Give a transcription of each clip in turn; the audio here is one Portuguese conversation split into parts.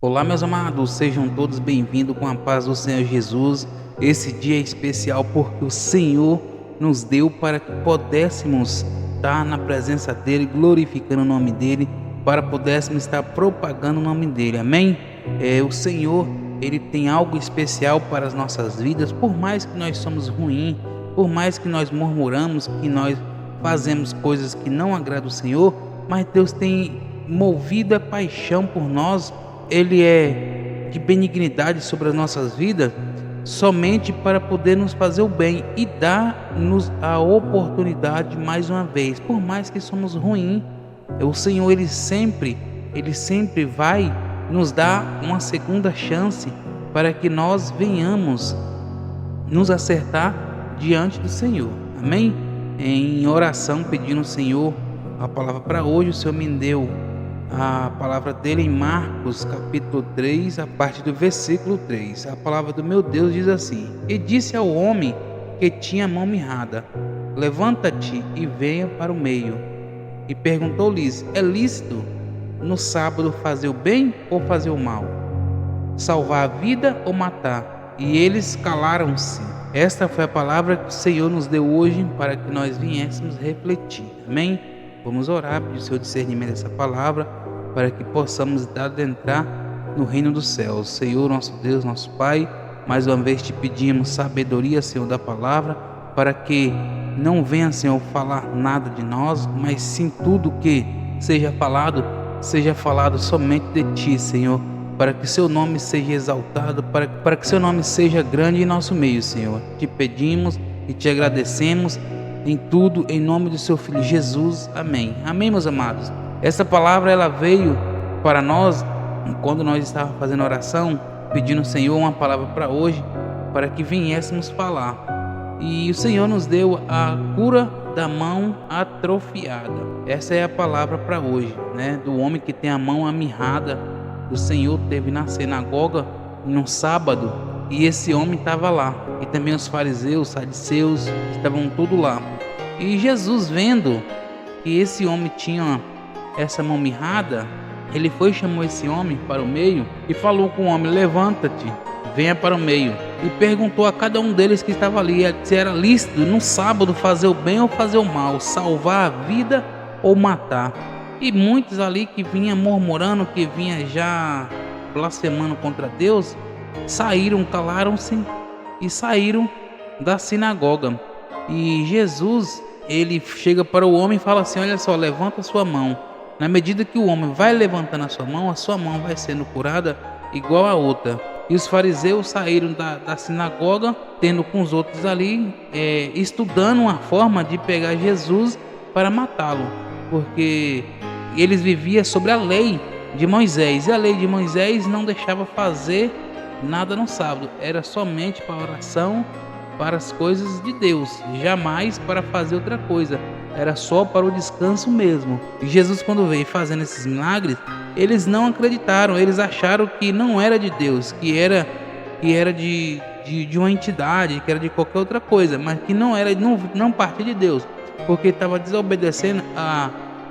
Olá, meus amados, sejam todos bem-vindos com a paz do Senhor Jesus. Esse dia é especial porque o Senhor nos deu para que pudéssemos estar na presença dEle, glorificando o nome dEle, para pudéssemos estar propagando o nome dEle, amém? O Senhor, Ele tem algo especial para as nossas vidas, por mais que nós somos ruins, por mais que nós murmuramos, que nós fazemos coisas que não agradam o Senhor, mas Deus tem movido a paixão por nós. Ele é de benignidade sobre as nossas vidas, somente para poder nos fazer o bem e dar-nos a oportunidade mais uma vez. Por mais que somos ruins, o Senhor Ele sempre vai nos dar uma segunda chance para que nós venhamos nos acertar diante do Senhor. Amém? Em oração, pedindo ao Senhor a palavra para hoje, o Senhor me deu a palavra dele em Marcos capítulo 3, a partir do versículo 3. A palavra do meu Deus diz assim: E disse ao homem que tinha a mão mirrada: Levanta-te e venha para o meio. E perguntou-lhes: É lícito no sábado fazer o bem ou fazer o mal? Salvar a vida ou matar? E eles calaram-se. Esta foi a palavra que o Senhor nos deu hoje para que nós viéssemos refletir. Amém? Vamos orar, pedir o seu discernimento dessa palavra, para que possamos adentrar no reino dos céus. Senhor, nosso Deus, nosso Pai, mais uma vez te pedimos sabedoria, Senhor, da palavra, para que não venha, Senhor, falar nada de nós, mas sim tudo que seja falado somente de Ti, Senhor, para que Seu nome seja exaltado, para que Seu nome seja grande em nosso meio, Senhor. Te pedimos e te agradecemos em tudo, em nome do Seu Filho Jesus. Amém. Amém, meus amados. Essa palavra ela veio para nós quando nós estávamos fazendo oração, pedindo ao Senhor uma palavra para hoje, para que viéssemos falar. E o Senhor nos deu a cura da mão atrofiada. Essa é a palavra para hoje, né? Do homem que tem a mão amirrada. O Senhor teve na sinagoga no sábado e esse homem estava lá. E também os fariseus, os saduceus, estavam tudo lá. E Jesus, vendo que esse homem tinha essa mão mirrada, ele foi e chamou esse homem para o meio e falou com o homem: Levanta-te, venha para o meio. E perguntou a cada um deles que estava ali se era lícito no sábado fazer o bem ou fazer o mal, salvar a vida ou matar. E muitos ali que vinham murmurando, que vinham já blasfemando contra Deus, saíram, calaram-se e saíram da sinagoga. E Jesus, ele chega para o homem e fala assim: olha só, levanta a sua mão. Na medida que o homem vai levantando a sua mão vai sendo curada igual a outra. E os fariseus saíram da sinagoga, tendo com os outros ali, estudando uma forma de pegar Jesus para matá-lo, porque eles viviam sobre a lei de Moisés, e a lei de Moisés não deixava fazer nada no sábado, era somente para oração, para as coisas de Deus, jamais para fazer outra coisa, era só para o descanso mesmo. E Jesus, quando veio fazendo esses milagres, eles não acreditaram, eles acharam que não era de Deus, que era de uma entidade, que era de qualquer outra coisa, mas que não partia de Deus, porque estava desobedecendo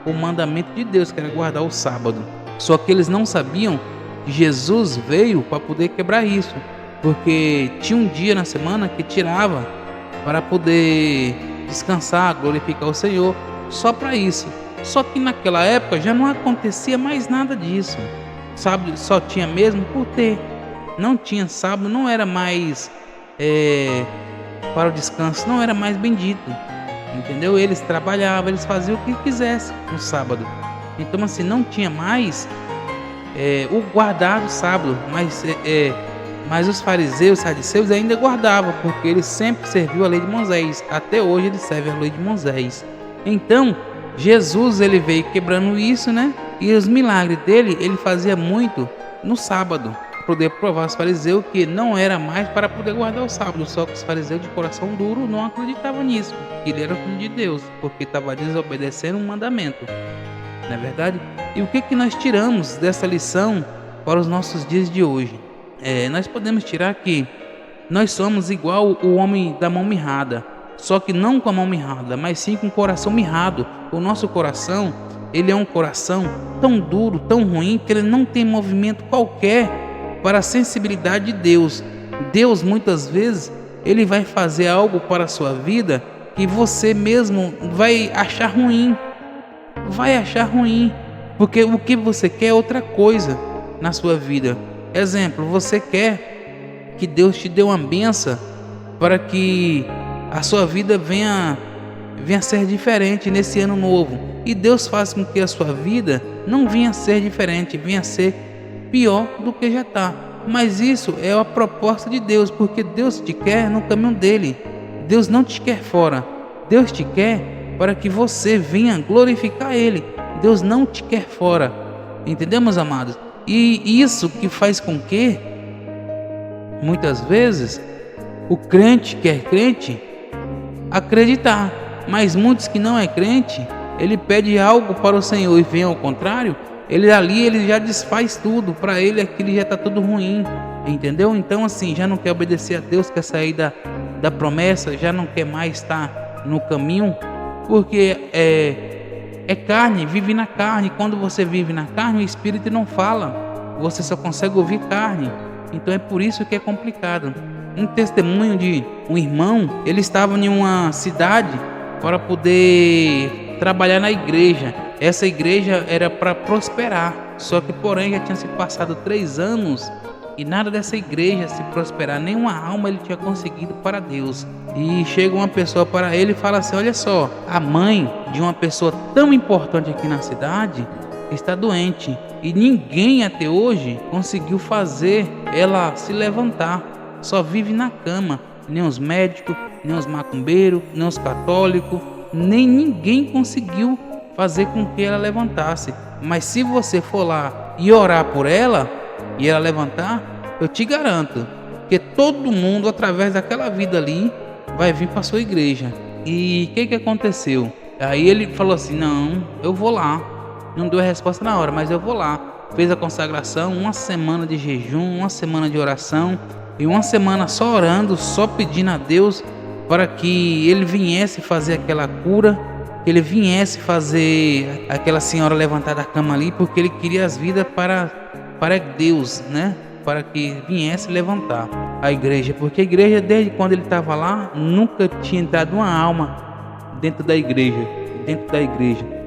o mandamento de Deus, que era guardar o sábado. Só que eles não sabiam que Jesus veio para poder quebrar isso, porque tinha um dia na semana que tirava para poder descansar, glorificar o Senhor, só para isso. Só que naquela época já não acontecia mais nada disso. Sábado só tinha mesmo por ter. Não tinha sábado, não era mais para o descanso, não era mais bendito. Entendeu? Eles trabalhavam, eles faziam o que quisessem no sábado. Então assim, não tinha mais o guardar do sábado, mas os fariseus, os saduceus ainda guardavam, porque eles sempre serviu a lei de Moisés. Até hoje eles servem a lei de Moisés. Então Jesus, ele veio quebrando isso, né? E os milagres dele, ele fazia muito no sábado, para poder provar aos fariseus que não era mais para poder guardar o sábado. Só que os fariseus de coração duro não acreditavam nisso, que ele era filho de Deus, porque estava desobedecendo um mandamento, não é verdade? E o que nós tiramos dessa lição para os nossos dias de hoje? Nós podemos tirar que nós somos igual o homem da mão mirrada, só que não com a mão mirrada, mas sim com o coração mirrado. O nosso coração ele é um coração tão duro, tão ruim, que ele não tem movimento qualquer para a sensibilidade de Deus. Deus, muitas vezes, ele vai fazer algo para a sua vida que você mesmo vai achar ruim. Vai achar ruim, porque o que você quer é outra coisa na sua vida. Exemplo, você quer que Deus te dê uma benção para que a sua vida venha ser diferente nesse ano novo. E Deus faz com que a sua vida não venha ser diferente, venha ser pior do que já está. Mas isso é a proposta de Deus, porque Deus te quer no caminho dele. Deus não te quer fora. Deus te quer para que você venha glorificar ele. Deus não te quer fora. Entendemos, amados? E isso que faz com que muitas vezes o crente quer crente acreditar, mas muitos que não é crente, ele pede algo para o Senhor e vem ao contrário, ele já desfaz tudo, para ele aquilo já está tudo ruim, entendeu? Então assim, já não quer obedecer a Deus, quer sair da promessa, já não quer mais estar no caminho, porque é carne, vive na carne. Quando você vive na carne, o Espírito não fala, você só consegue ouvir carne, então é por isso que é complicado. Um testemunho de um irmão, ele estava em uma cidade para poder trabalhar na igreja. Essa igreja era para prosperar, só que porém já tinha se passado 3 anos e nada dessa igreja se prosperar, nenhuma alma ele tinha conseguido para Deus. E chega uma pessoa para ele e fala assim: olha só, a mãe de uma pessoa tão importante aqui na cidade está doente e ninguém até hoje conseguiu fazer ela se levantar. Só vive na cama, nem os médicos, nem os macumbeiros, nem os católicos, nem ninguém conseguiu fazer com que ela levantasse. Mas se você for lá e orar por ela e ela levantar, eu te garanto que todo mundo através daquela vida ali vai vir para sua igreja. E o que aconteceu? Aí ele falou assim: não, eu vou lá. Não deu a resposta na hora, mas eu vou lá. Fez a consagração, 1 semana de jejum, 1 semana de oração e 1 semana só orando, só pedindo a Deus para que ele viesse fazer aquela cura, que ele viesse fazer aquela senhora levantar da cama ali, porque ele queria as vidas para Deus, né? Para que viesse levantar a igreja, porque a igreja, desde quando ele estava lá, nunca tinha entrado uma alma dentro da igreja.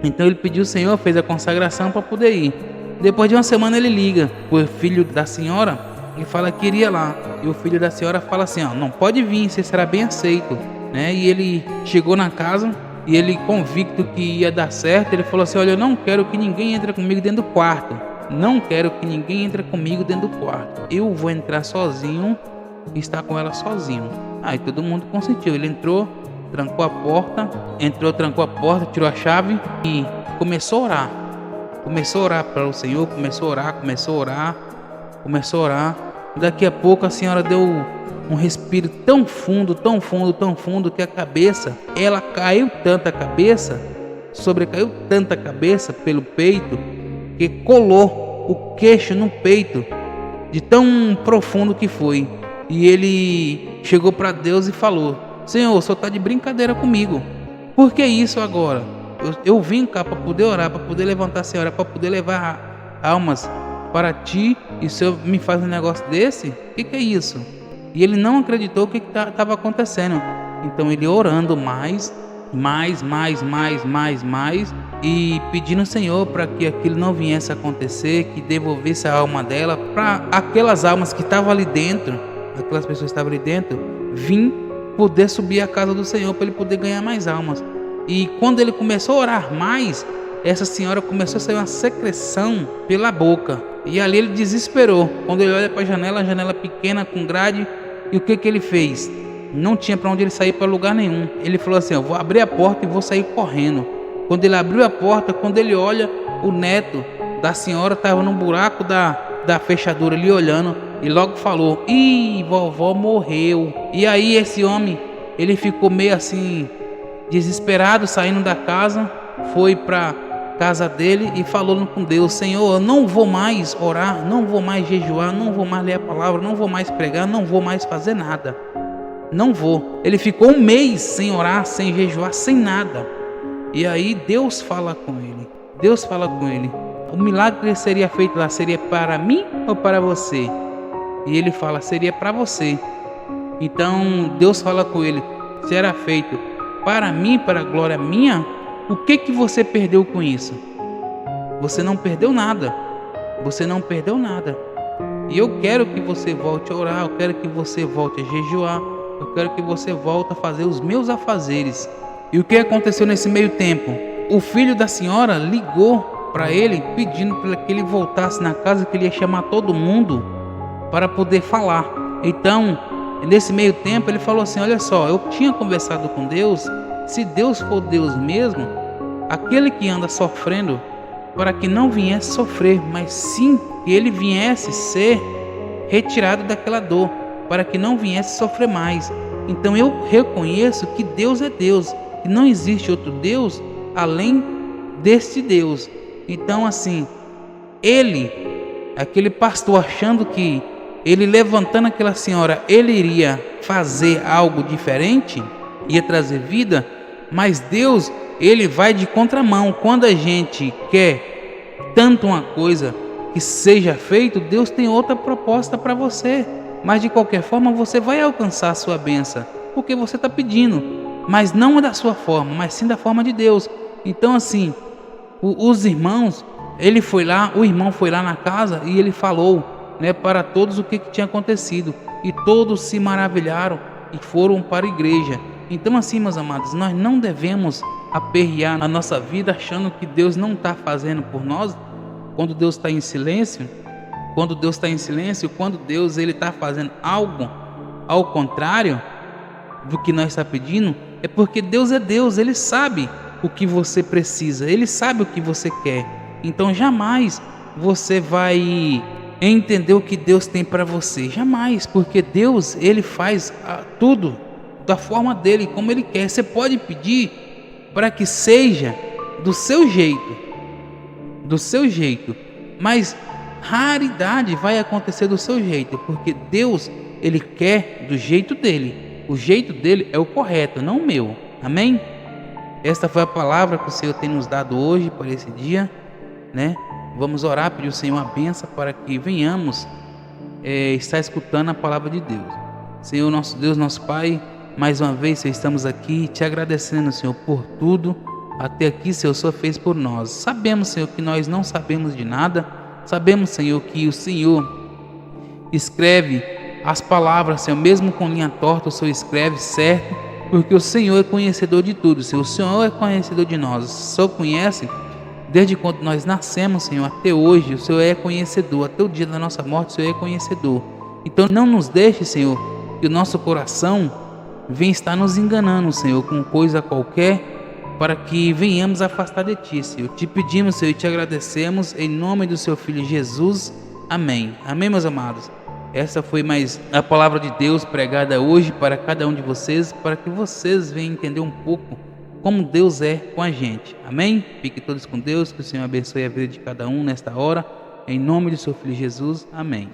Então ele pediu ao Senhor, fez a consagração para poder ir. Depois de 1 semana ele liga pro filho da senhora e fala que iria lá. E o filho da senhora fala assim: ó, não pode vir, você será bem aceito, né? E ele chegou na casa e ele, convicto que ia dar certo, ele falou assim: olha, eu não quero que ninguém entre comigo dentro do quarto. Não quero que ninguém entre comigo dentro do quarto. Eu vou entrar sozinho e estar com ela sozinho. Aí todo mundo consentiu. Ele entrou, trancou a porta, trancou a porta, tirou a chave e começou a orar. Começou a orar para o Senhor, começou a orar. Daqui a pouco a senhora deu um respiro tão fundo, que a cabeça, ela caiu tanta cabeça, sobrecaiu tanta cabeça pelo peito, que colou o queixo no peito, de tão profundo que foi. E ele chegou para Deus e falou: Senhor, o Senhor está de brincadeira comigo. Por que isso agora? Eu vim cá para poder orar, para poder levantar a senhora, para poder levar almas para ti, e o Senhor me faz um negócio desse? O que é isso? E ele não acreditou o que estava acontecendo. Então ele orando mais, e pedindo ao Senhor para que aquilo não viesse a acontecer, que devolvesse a alma dela, para aquelas almas que estavam ali dentro, aquelas pessoas que estavam ali dentro, vir poder subir à casa do Senhor, para ele poder ganhar mais almas. E quando ele começou a orar mais, essa senhora começou a sair uma secreção pela boca, e ali ele desesperou. Quando ele olha para a janela pequena com grade, e o que ele fez? Não tinha para onde ele sair, para lugar nenhum. Ele falou assim: eu vou abrir a porta e vou sair correndo. Quando ele abriu a porta, quando ele olha, o neto da senhora estava no buraco da fechadura ali olhando, e logo falou: ih, vovó morreu. E aí esse homem, ele ficou meio assim desesperado, saindo da casa, foi para casa dele e falou com Deus: Senhor, eu não vou mais orar, não vou mais jejuar, não vou mais ler a palavra, não vou mais pregar, não vou mais fazer nada. Não vou. Ele ficou 1 mês sem orar, sem jejuar, sem nada. E aí Deus fala com ele: Deus fala com ele: o milagre que seria feito lá seria para mim ou para você? E ele fala: seria para você. Então Deus fala com ele: se era feito para mim, para a glória minha, o que você perdeu com isso? Você não perdeu nada. Você não perdeu nada. E eu quero que você volte a orar, eu quero que você volte a jejuar, eu quero que você volte a fazer os meus afazeres. E o que aconteceu nesse meio tempo? O filho da senhora ligou para ele pedindo para que ele voltasse na casa, que ele ia chamar todo mundo para poder falar. Então, nesse meio tempo, ele falou assim: olha só, eu tinha conversado com Deus. Se Deus for Deus mesmo, aquele que anda sofrendo, para que não viesse sofrer, mas sim que ele viesse ser retirado daquela dor, para que não viesse sofrer mais. Então eu reconheço que Deus é Deus, que não existe outro Deus além deste Deus. Então assim, aquele pastor, achando que ele levantando aquela senhora, ele iria fazer algo diferente, ia trazer vida, mas Deus, ele vai de contramão. Quando a gente quer tanto uma coisa que seja feito, Deus tem outra proposta para você. Mas de qualquer forma você vai alcançar a sua bênção, porque você está pedindo, mas não é da sua forma, mas sim da forma de Deus. Então assim, os irmãos, o irmão foi lá na casa e ele falou, para todos o que tinha acontecido, e todos se maravilharam e foram para a igreja. Então assim, meus amados, nós não devemos aperrear a nossa vida achando que Deus não está fazendo por nós, quando Deus está em silêncio. Quando Deus está em silêncio, quando Deus está fazendo algo ao contrário do que nós está pedindo, é porque Deus é Deus, Ele sabe o que você precisa, Ele sabe o que você quer. Então jamais você vai entender o que Deus tem para você, jamais, porque Deus, Ele faz tudo da forma dele, como Ele quer. Você pode pedir para que seja do seu jeito, mas raridade vai acontecer do seu jeito, porque Deus, Ele quer do jeito dele. O jeito dele é o correto, não o meu. Amém? Esta foi a palavra que o Senhor tem nos dado hoje para esse dia, Vamos orar, pedir ao Senhor uma bênção para que venhamos estar escutando a palavra de Deus. Senhor, nosso Deus, nosso Pai, mais uma vez, Senhor, estamos aqui te agradecendo, Senhor, por tudo. Até aqui, Senhor, o Senhor fez por nós. Sabemos, Senhor, que nós não sabemos de nada. Sabemos, Senhor, que o Senhor escreve as palavras, Senhor, mesmo com linha torta, o Senhor escreve certo, porque o Senhor é conhecedor de tudo, Senhor. O Senhor é conhecedor de nós. O Senhor conhece desde quando nós nascemos, Senhor, até hoje. O Senhor é conhecedor. Até o dia da nossa morte, o Senhor é conhecedor. Então não nos deixe, Senhor, que o nosso coração venha estar nos enganando, Senhor, com coisa qualquer, para que venhamos afastar de Ti, Senhor. Te pedimos, Senhor, e te agradecemos, em nome do Seu Filho Jesus. Amém. Amém, meus amados. Essa foi mais a palavra de Deus pregada hoje para cada um de vocês, para que vocês venham entender um pouco como Deus é com a gente. Amém? Fiquem todos com Deus, que o Senhor abençoe a vida de cada um nesta hora. Em nome do Seu Filho Jesus. Amém.